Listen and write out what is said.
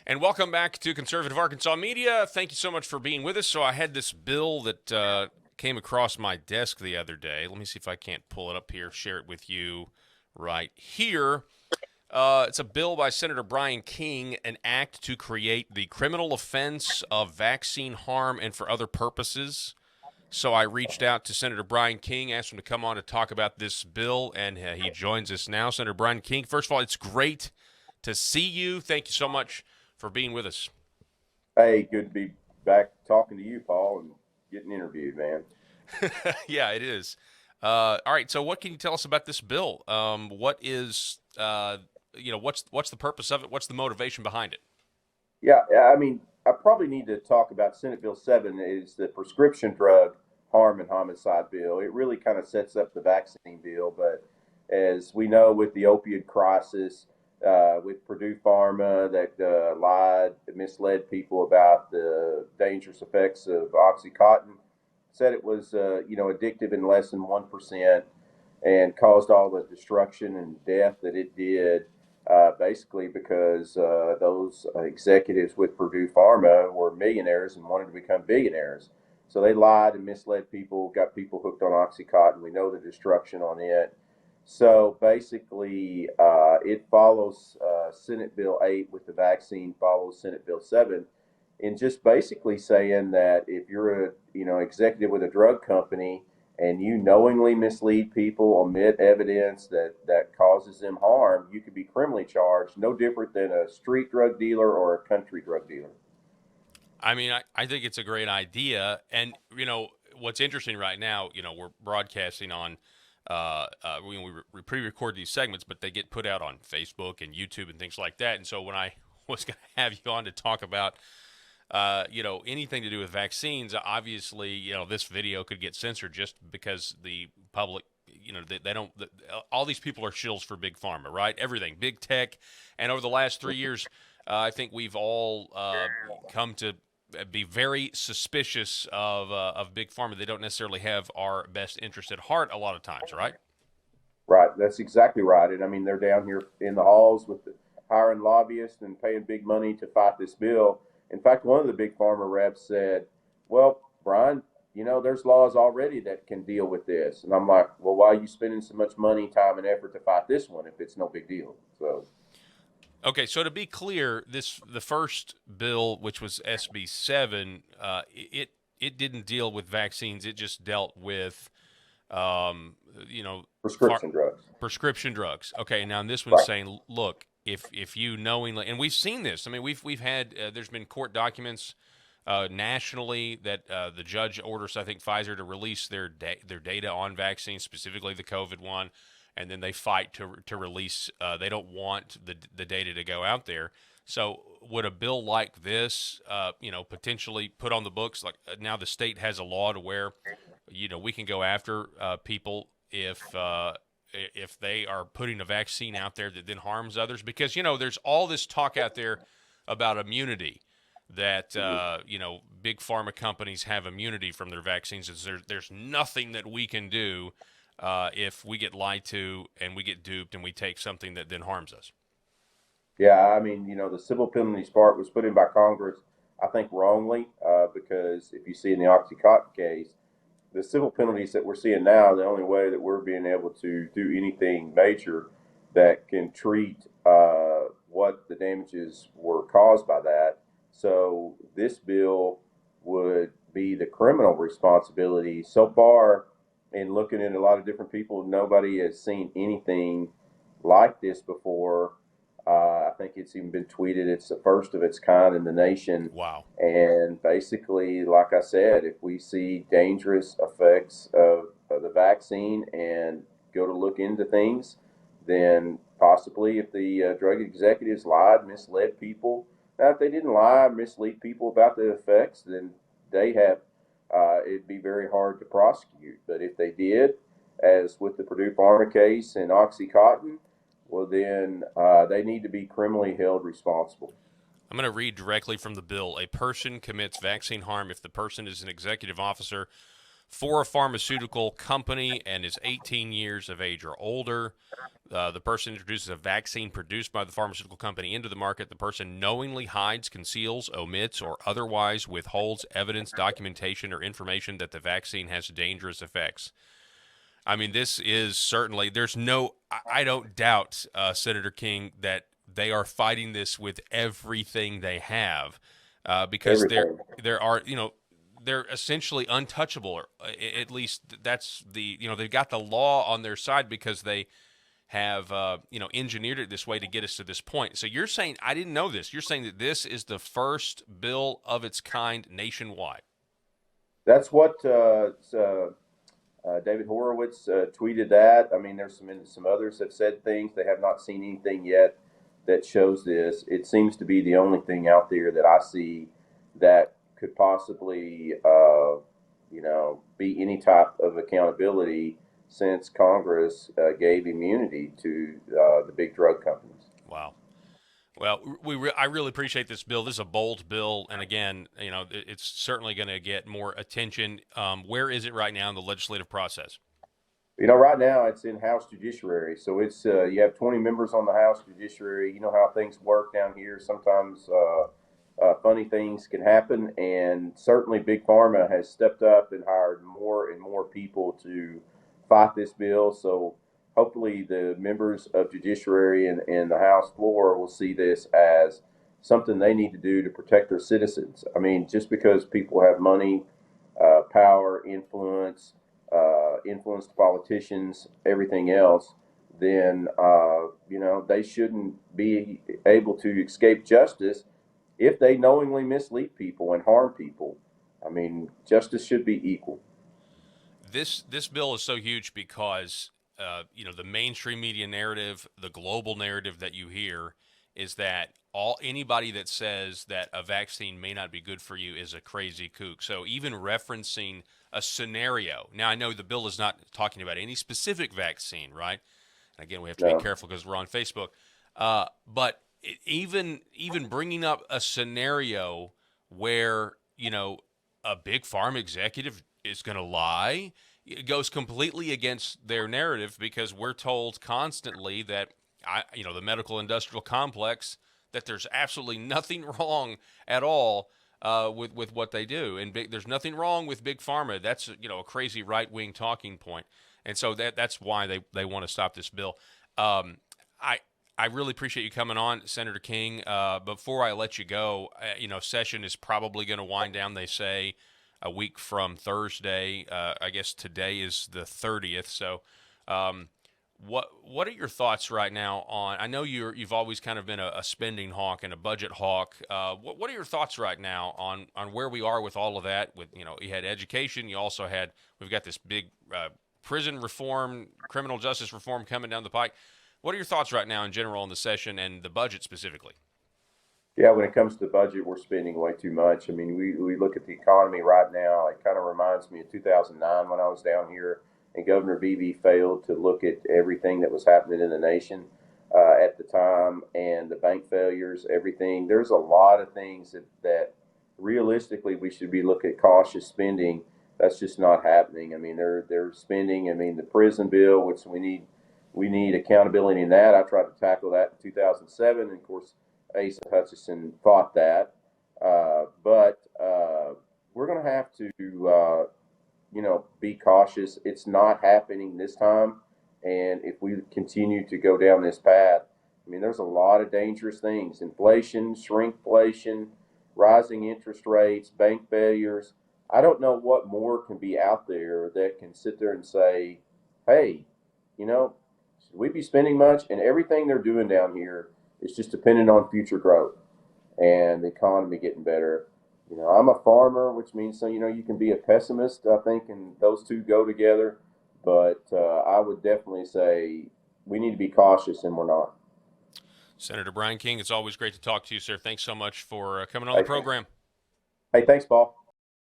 And welcome back to Conservative Arkansas Media. Thank you so much for being with us. So I had this bill that came across my desk the other day. Let me see if I can't pull it up here, share it with you right here. It's a bill by Senator Bryan King, an act to create the criminal offense of vaccine harm and for other purposes. So I reached out to Senator Bryan King, asked him to come on to talk about this bill, and he joins us now. Senator Bryan King, first of all, it's great to see you. Thank you so much for being with us. Hey, good to be back talking to you, Paul, and getting interviewed, man. Yeah, it is. All right, so what can you tell us about this bill? What is, what's the purpose of it? What's the motivation behind it? Yeah, I mean, I probably need to talk about Senate Bill 7 is the prescription drug harm and homicide bill. It really kind of sets up the vaccine bill, but as we know with the opioid crisis, with Purdue Pharma that lied, misled people about the dangerous effects of OxyContin, said it was, addictive in less than 1%, and caused all the destruction and death that it did, basically because those executives with Purdue Pharma were millionaires and wanted to become billionaires. So they lied and misled people, got people hooked on OxyContin. We know the destruction on it. So basically, it follows Senate Bill 8 with the vaccine, follows Senate Bill 7, and just basically saying that if you're a executive with a drug company and you knowingly mislead people, omit evidence that causes them harm, you could be criminally charged, no different than a street drug dealer or a country drug dealer. I mean, I think it's a great idea. And, what's interesting right now, we're broadcasting on, we pre-record these segments, but they get put out on Facebook and YouTube and things like that. And so when I was going to have you on to talk about anything to do with vaccines, obviously, this video could get censored just because the public, they don't, all these people are shills for big pharma, right? Everything, big tech. And over the last 3 years, I think we've all come to be very suspicious of big pharma. They don't necessarily have our best interest at heart a lot of times, right? Right, that's exactly right. And I mean, they're down here in the halls with hiring lobbyists and paying big money to fight this bill. In fact, one of the big pharma reps said, "Well, Brian, there's laws already that can deal with this." And I'm like, "Well, why are you spending so much money, time, and effort to fight this one if it's no big deal?" So, Okay, so to be clear, the first bill, which was SB 7, it didn't deal with vaccines. It just dealt with um, you know, far, prescription drugs. prescription drugs. Okay, now this one's Right. saying, look, if you knowingly, and we've seen this. I mean, we've had there's been court documents nationally that the judge orders, I think, Pfizer to release their data on vaccines, specifically the COVID one, and then they fight to release. They don't want the data to go out there. So would a bill like this, potentially put on the books? Like now, the state has a law to where, we can go after people if they are putting a vaccine out there that then harms others, because there's all this talk out there about immunity, that big pharma companies have immunity from their vaccines. There's nothing that we can do if we get lied to and we get duped and we take something that then harms us. Yeah, I mean, the civil penalties part was put in by Congress, I think wrongly, because if you see in the OxyContin case, the civil penalties that we're seeing now, the only way that we're being able to do anything major that can treat what the damages were caused by that. So this bill would be the criminal responsibility. So far, in looking at a lot of different people, nobody has seen anything like this before. I think it's even been tweeted. It's the first of its kind in the nation. Wow. And basically, like I said, if we see dangerous effects of the vaccine and go to look into things, then possibly if the drug executives lied, misled people, now if they didn't lie, mislead people about the effects, then they have, it'd be very hard to prosecute. But if they did, as with the Purdue Pharma case and OxyContin, well, then they need to be criminally held responsible. I'm going to read directly from the bill. A person commits vaccine harm if the person is an executive officer for a pharmaceutical company and is 18 years of age or older. The person introduces a vaccine produced by the pharmaceutical company into the market. The person knowingly hides, conceals, omits, or otherwise withholds evidence, documentation, or information that the vaccine has dangerous effects. I mean, this is certainly, there's no, I don't doubt, Senator King, that they are fighting this with everything they have, because Everything. there are, they're essentially untouchable, or at least that's they've got the law on their side because they have, engineered it this way to get us to this point. So you're saying, I didn't know this, you're saying that this is the first bill of its kind nationwide. That's what David Horowitz tweeted that. I mean, there's some others have said things. They have not seen anything yet that shows this. It seems to be the only thing out there that I see that could possibly, be any type of accountability since Congress gave immunity to the big drug companies. Wow. Well, I really appreciate this bill. This is a bold bill, and again, it's certainly going to get more attention. Where is it right now in the legislative process? Right now it's in House Judiciary, so it's you have 20 members on the House Judiciary. You know how things work down here. Sometimes funny things can happen, and certainly Big Pharma has stepped up and hired more and more people to fight this bill. So hopefully the members of Judiciary and the House floor will see this as something they need to do to protect their citizens. I mean, just because people have money, power, influenced politicians, everything else, then they shouldn't be able to escape justice if they knowingly mislead people and harm people. I mean, justice should be equal. This bill is so huge because the mainstream media narrative, the global narrative that you hear, is that anybody that says that a vaccine may not be good for you is a crazy kook. So even referencing a scenario. Now, I know the bill is not talking about any specific vaccine, right? And again, we have to be No. careful because we're on Facebook. But even bringing up a scenario where a big pharma executive is going to lie, it goes completely against their narrative because we're told constantly that the medical industrial complex, that there's absolutely nothing wrong at all with what they do, and there's nothing wrong with big pharma. That's a crazy right wing talking point, and so that's why they want to stop this bill. I really appreciate you coming on, Senator King. Before I let you go, session is probably going to wind down. They say a week from Thursday. I guess today is the 30th. So, what are your thoughts right now on? I know you've always kind of been a spending hawk and a budget hawk. What are your thoughts right now on where we are with all of that? With you had education, we've got this big prison reform, criminal justice reform coming down the pike. What are your thoughts right now in general on the session and the budget specifically? Yeah, when it comes to the budget, we're spending way too much. I mean, we look at the economy right now. It kind of reminds me of 2009 when I was down here and Governor Beebe failed to look at everything that was happening in the nation at the time and the bank failures, everything. There's a lot of things that realistically we should be looking at cautious spending. That's just not happening. I mean, they're spending. I mean, the prison bill, which we need accountability in that. I tried to tackle that in 2007, and of course, Asa Hutchinson fought that. But we're going to have to, be cautious. It's not happening this time, and if we continue to go down this path, I mean, there's a lot of dangerous things: inflation, shrinkflation, rising interest rates, bank failures. I don't know what more can be out there that can sit there and say, "Hey, should we be spending much?" And everything they're doing down here is just dependent on future growth and the economy getting better. I'm a farmer, which means you can be a pessimist, I think, and those two go together. But I would definitely say we need to be cautious, and we're not. Senator Bryan King, it's always great to talk to you, sir. Thanks so much for coming on the Hey, program. hey, thanks, Paul.